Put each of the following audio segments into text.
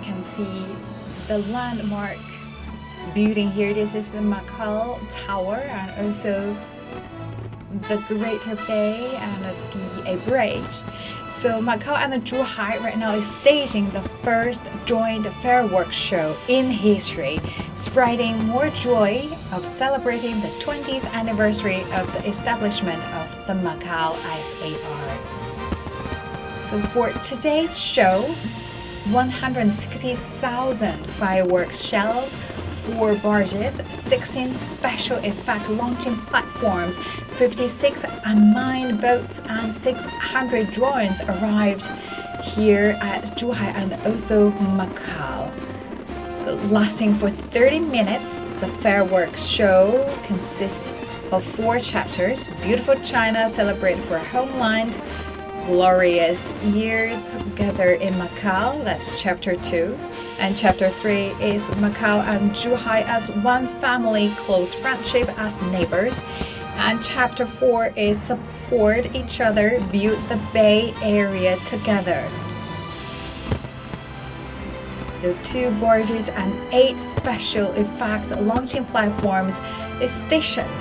can see the landmark building here. This is the Macao Tower and also the Greater Bay and the Bridge. So Macau and Zhuhai right now is staging the first joint fireworks show in history, spreading more joy of celebrating the 20th anniversary of the establishment of the Macau SAR. So for today's show, 160,000 fireworks shells, 4 barges, 16 special effect launching platforms, 56 unmanned boats and 600 drones arrived here at Zhuhai and also Macau. Lasting for 30 minutes, the fireworks show consists of 4 chapters. Beautiful China, celebrate for homeland. Glorious years gather in Macau, that's chapter 2. And chapter 3 is Macau and Zhuhai as one family, close friendship as neighbors. And chapter 4 is support each other, build the Bay Area together. So 2 barges and 8 special effects launching platforms is stationed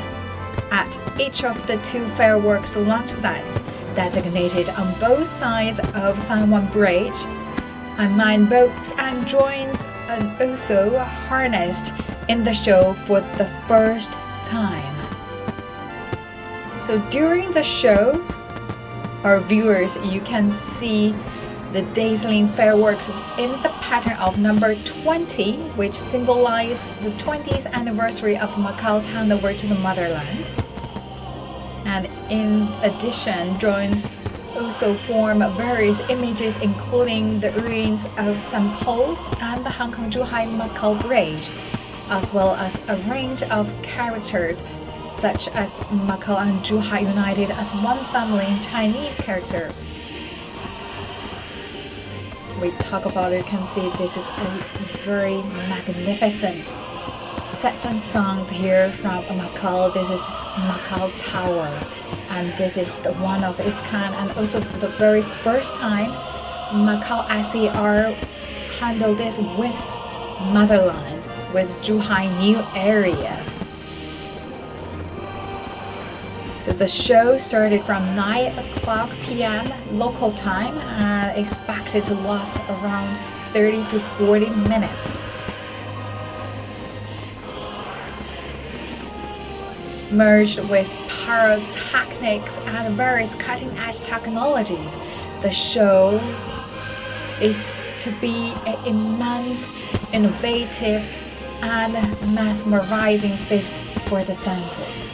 at each of the 2 fireworks launch sites designated on both sides of San Juan Bridge. Unmanned boats and drones are also harnessed in the show for the first time. So during the show, our viewers, you can see the dazzling fireworks in the pattern of number 20, which symbolizes the 20th anniversary of Macau's handover to the motherland. And in addition, drones also form various images including the ruins of some poles and the Hong Kong-Zhuhai-Macau Bridge, as well as a range of characters such as Macau and Zhuhai united as one family in Chinese character. We talk about it, you can see this is a very magnificent sets and songs here from Macau. This is Macao Tower, and this is the one of its kind, and also for the very first time Macau SAR handled this with motherland, with Zhuhai new area. So the show started from 9 p.m. local time and expected to last around 30 to 40 minutes. Merged with pyrotechnics and various cutting-edge technologies, the show is to be an immense, innovative, and mesmerizing feast for the senses.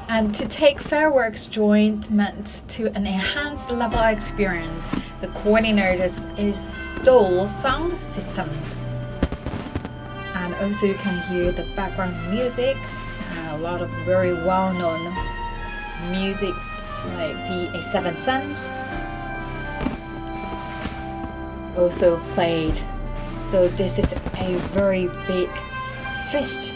And to take fireworks jointment to an enhanced level of experience, the coordinators install sound systems. And also you can hear the background music, a lot of very well-known music like the Seven Sons also played. So this is a very big feast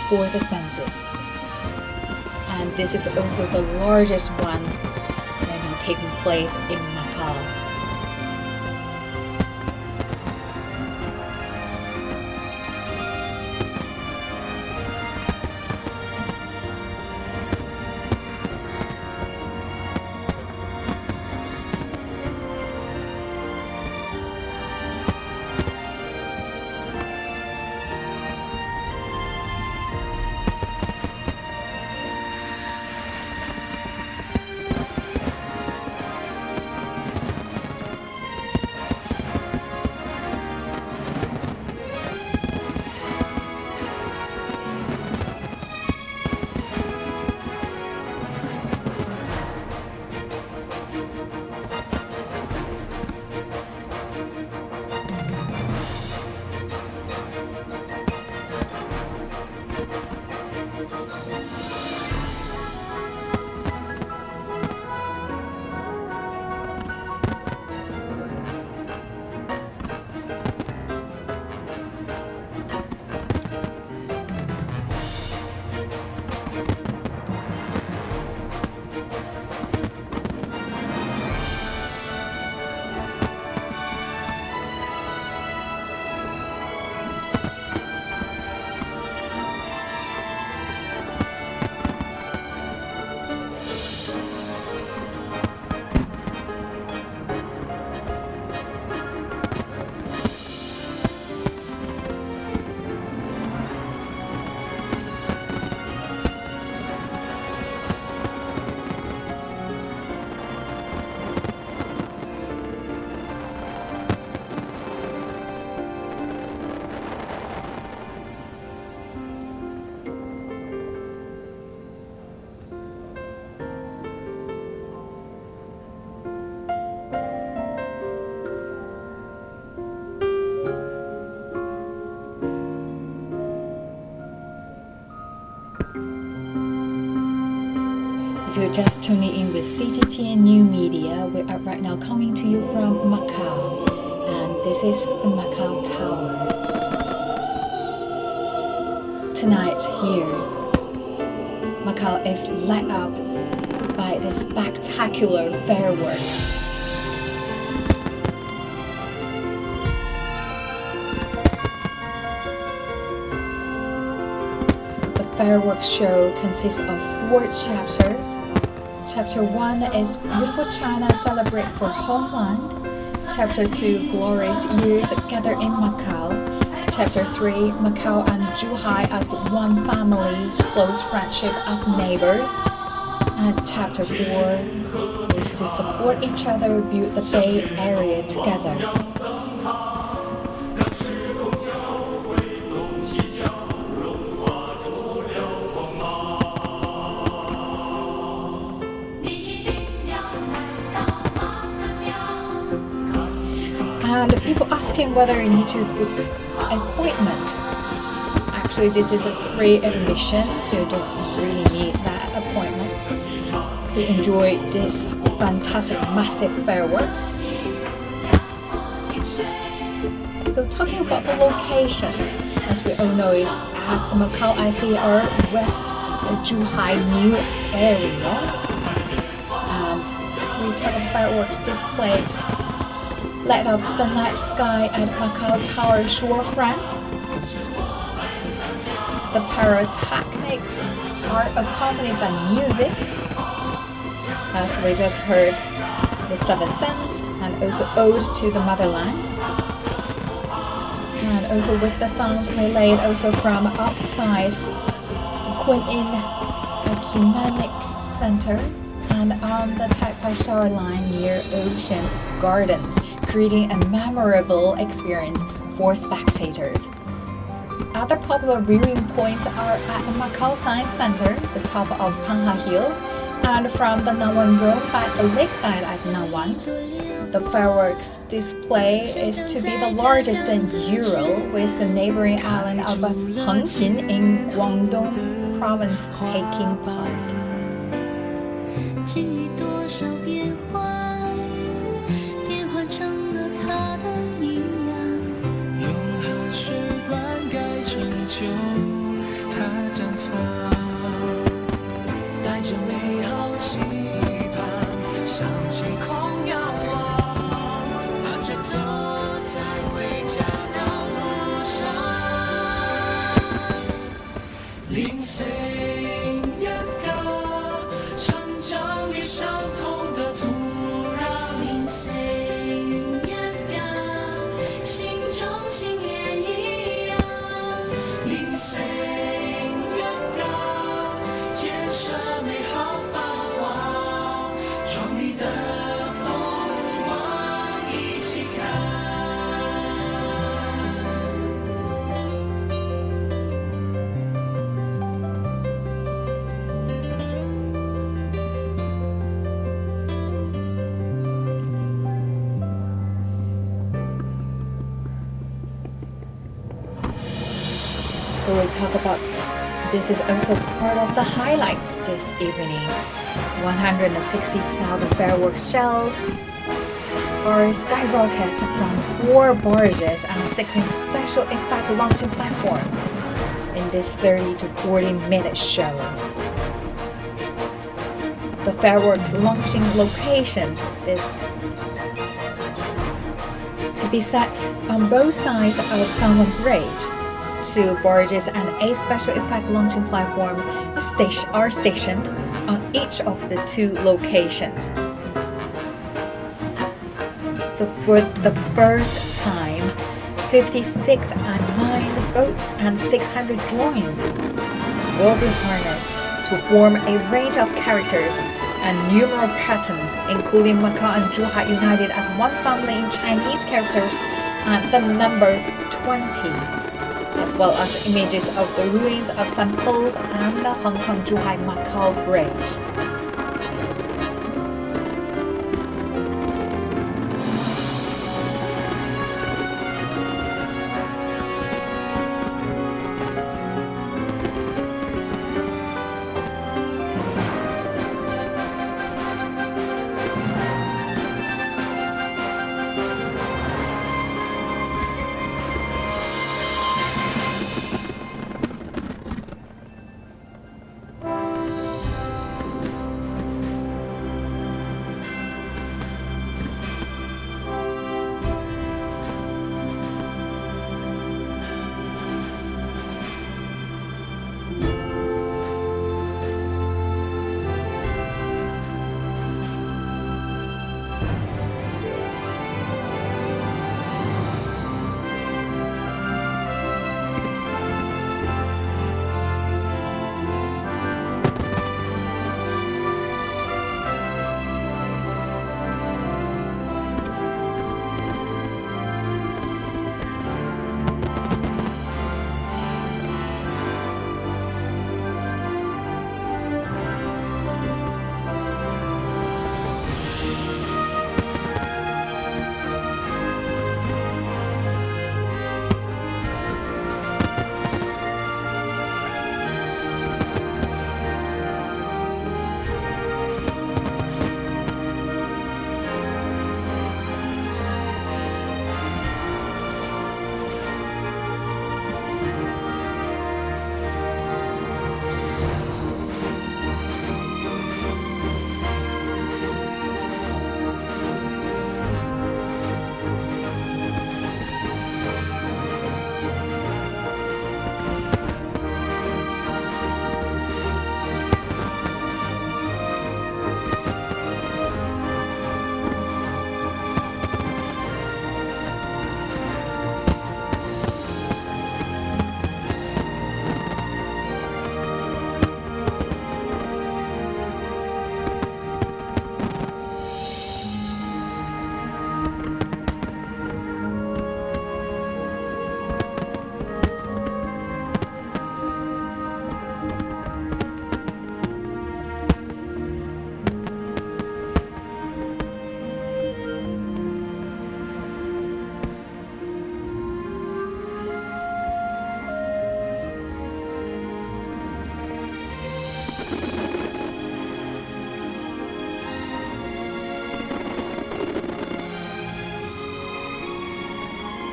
for the senses, and this is also the largest one taking place in Macau. just tuning in with CGTN New Media. We are right now coming to you from Macau, and this is the Macao Tower. Tonight here, Macau is lit up by the spectacular fireworks. The fireworks show consists of 4 chapters. Chapter 1 is Beautiful China Celebrate for Homeland. Chapter 2, Glorious Years Gather in Macau. Chapter 3, Macau and Zhuhai as one family, close friendship as neighbors. And Chapter 4 is to support each other, build the Bay Area together. And people asking whether you need to book an appointment. Actually, this is a free admission, so you don't really need that appointment to enjoy this fantastic, massive fireworks. So talking about the locations, as we all know, is at Macau ICR West Zhuhai New Area. And we talk about fireworks displays. Light up the night sky at Macao Tower shorefront. The pyrotechnics are accompanied by music, as we just heard the 7 Cents and also Ode to the Motherland. And also with the sounds relayed also from outside Hengqin Ecumenic Center and on the Taipei Shower Line near Ocean Gardens, creating a memorable experience for spectators. Other popular viewing points are at the Macau Science Center, the top of Pangha Hill, and from the Nanwan Zone by the lakeside at Nanwan. The fireworks display is to be the largest in Europe, with the neighboring island of Hengqin in Guangdong Province taking part. So we talk about, this is also part of the highlights this evening. 160,000 fireworks shells are skyrocketed from 4 barges and 16 special effect launching platforms in this 30 to 40 minute show. The fireworks launching locations is to be set on both sides of Sanwan Bridge. 2 barges and 8 special effect launching platforms are stationed on each of the 2 locations. So for the first time, 56 unmanned boats and 600 drones will be harnessed to form a range of characters and numerous patterns, including Macau and Zhuhai united as one family in Chinese characters and the number 20. As well as images of the ruins of St. Paul's and the Hong Kong-Zhuhai-Macau Bridge.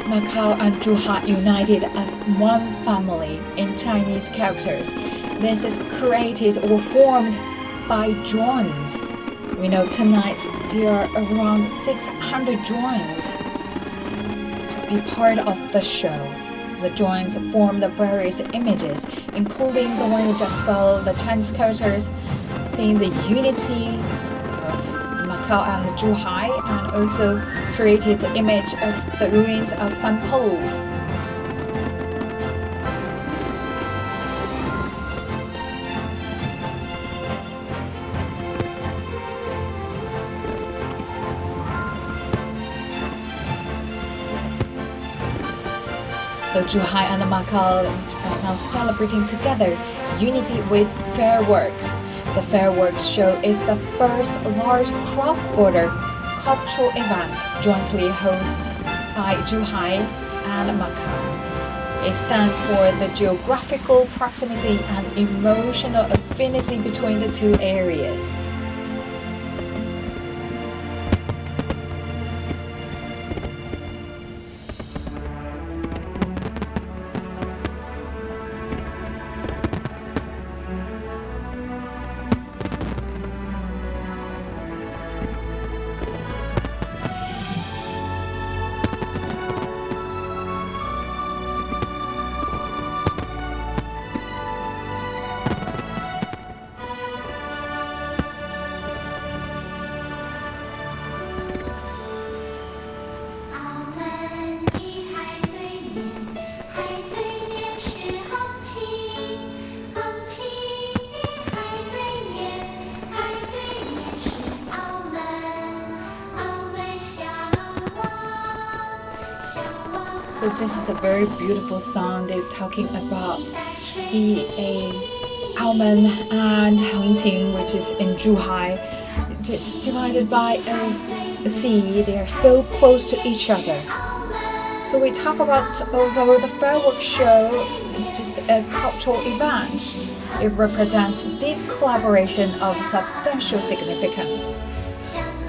Macau and Zhuhai united as one family in Chinese characters. This is created or formed by drawings. We know tonight there are around 600 drawings to be part of the show. The drawings form the various images, including the one you just saw, the Chinese characters, seeing the unity of Macau and Zhuhai, and also created the image of the ruins of St. Paul's. So Zhuhai and Macau is right now celebrating together unity with fireworks. The fireworks show is the first large cross-border cultural event jointly hosted by Zhuhai and Macau. It stands for the geographical proximity and emotional affinity between the two areas. So this is a very beautiful song. They're talking about Aumen and Hengqin, which is in Zhuhai, just divided by a sea. They are so close to each other. So we talk about, although the fireworks show just a cultural event, it represents deep collaboration of substantial significance.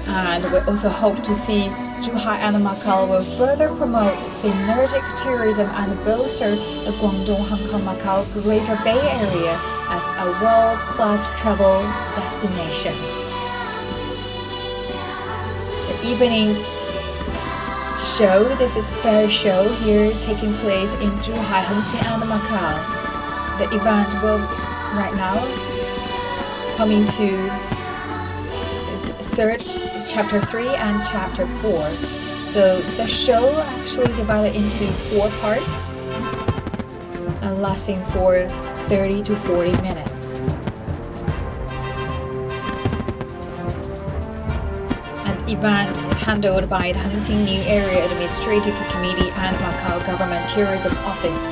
And we also hope to see Zhuhai and Macau will further promote synergic tourism and bolster the Guangdong, Hong Kong, Macau Greater Bay Area as a world-class travel destination. The evening show, this is fair show here taking place in Zhuhai, Hengqin and Macau. The event will right now coming to its chapter 3 and chapter 4. So the show actually divided into 4 parts and lasting for 30 to 40 minutes. An event handled by the Hengqin New Area Administrative Committee and Macau Government Tourism Office.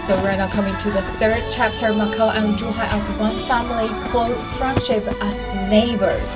So we're now coming to the 3rd chapter, Macau and Zhuhai as one family, close friendship as neighbors.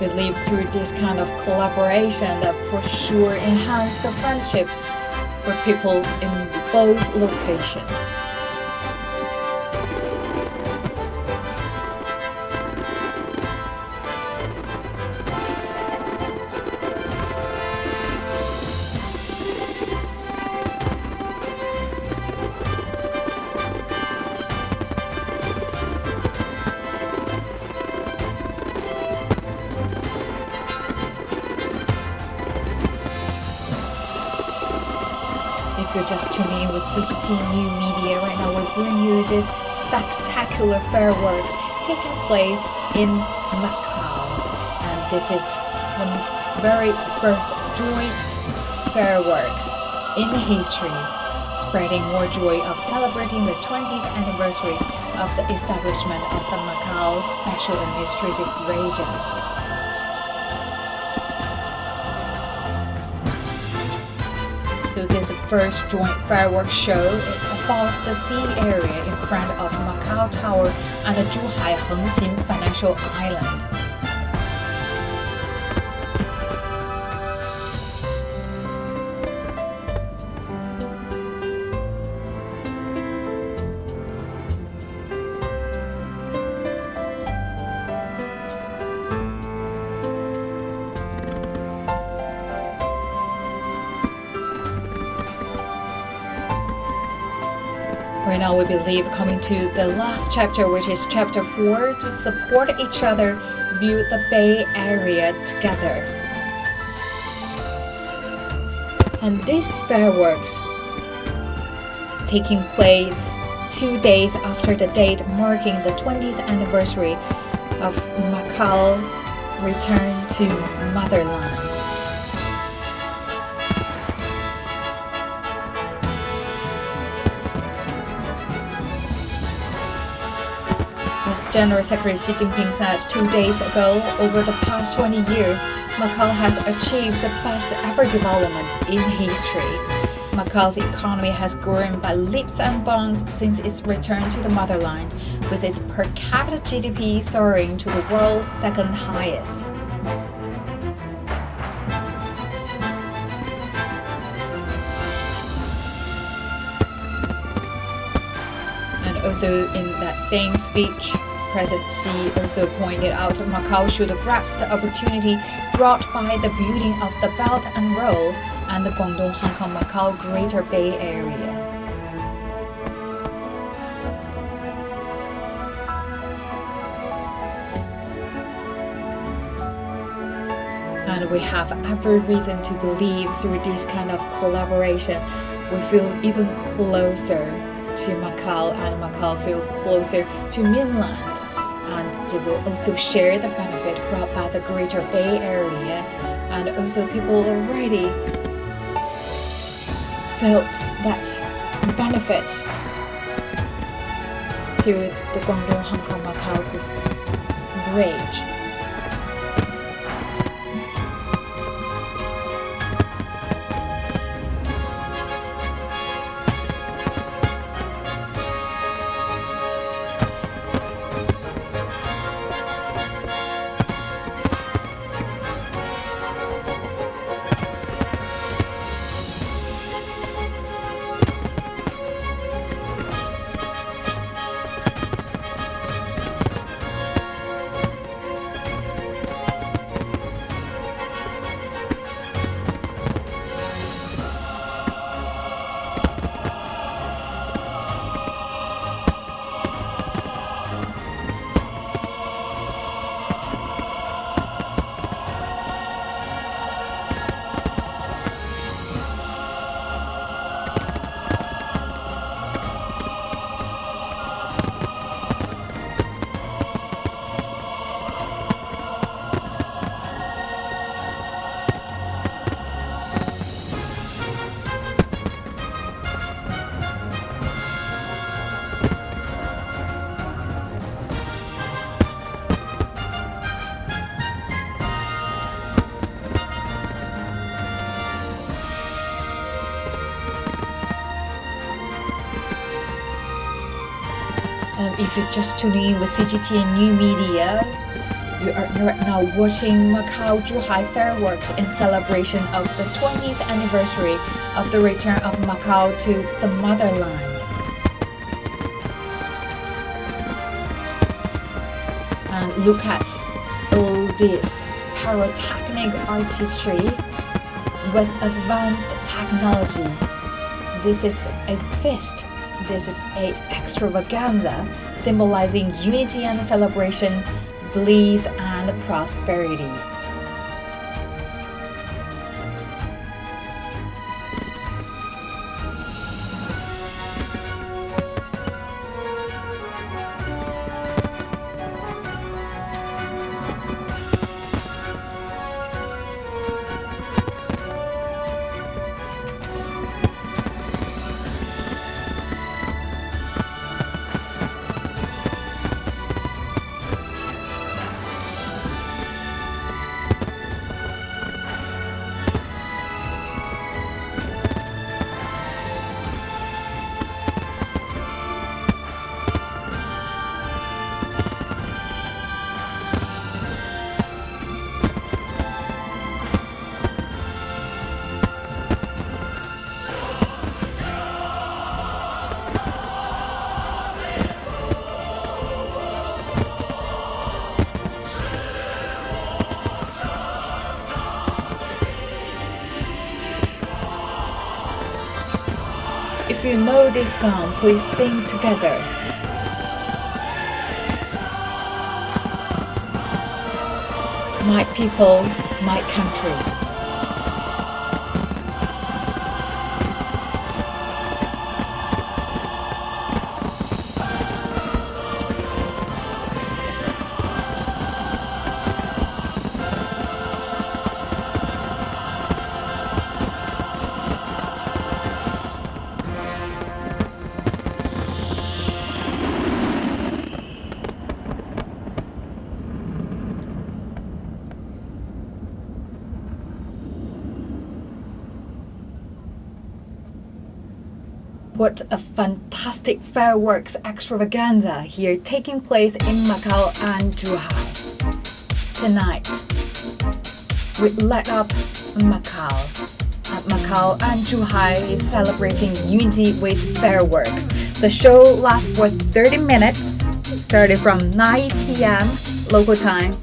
believe through this kind of collaboration that for sure enhance the friendship for people in both locations. If you're just tuning in with CGT New Media right now, we bring you this spectacular fireworks taking place in Macau. And this is the very first joint fireworks in history, spreading more joy of celebrating the 20th anniversary of the establishment of the Macau Special Administrative Region. So this first joint fireworks show is above the sea area in front of Macao Tower and the Zhuhai Hengqin Financial Island. Right now we believe coming to the last chapter, which is chapter 4, to support each other, build the Bay Area together. And these fireworks taking place 2 days after the date marking the 20th anniversary of Macau return to motherland. As General Secretary Xi Jinping said 2 days ago, over the past 20 years, Macau has achieved the best ever development in history. Macau's economy has grown by leaps and bounds since its return to the motherland, with its per capita GDP soaring to the world's second highest. And also in that same speech, President Xi also pointed out Macau should grasp the opportunity brought by the building of the Belt and Road and the Guangdong Hong Kong Macau Greater Bay Area. And we have every reason to believe through this kind of collaboration, we feel even closer to Macau, and Macau feel closer to mainland, and they will also share the benefit brought by the Greater Bay Area, and also people already felt that benefit through the Guangdong Hong Kong Macau Bridge. And if you're just tuning in with CGT and New Media, You are right now watching Macao Zhuhai fireworks in celebration of the 20th anniversary of the return of Macao to the motherland. And look at all this pyrotechnic artistry with advanced technology. This is a feast. This is an extravaganza symbolizing unity and celebration, bliss and prosperity. If you know this song, please sing together. My people, my country. What a fantastic fireworks extravaganza here taking place in Macao and Zhuhai. Tonight, we light up Macao. And Macao and Zhuhai is celebrating unity with fireworks. The show lasts for 30 minutes, starting from 9 p.m. local time.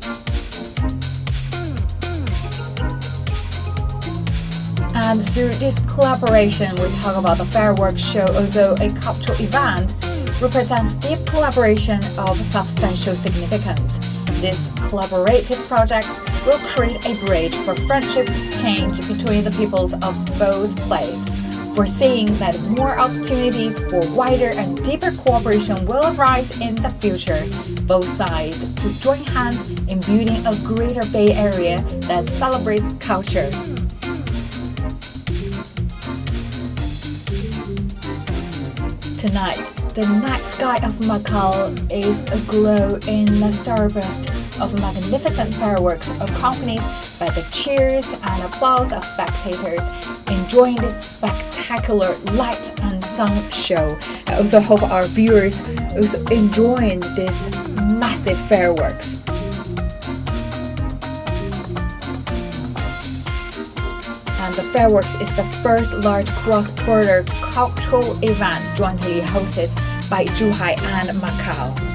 And through this collaboration, we talk about the fireworks show, although a cultural event, represents deep collaboration of substantial significance. These collaborative projects will create a bridge for friendship exchange between the peoples of both places, foreseeing that more opportunities for wider and deeper cooperation will arise in the future. Both sides to join hands in building a greater Bay Area that celebrates culture. Tonight, the night sky of Macau is aglow in a starburst of magnificent fireworks accompanied by the cheers and applause of spectators enjoying this spectacular light and sound show. I also hope our viewers also enjoying this massive fireworks. And the fireworks is the first large cross-border cultural event jointly hosted by Zhuhai and Macau.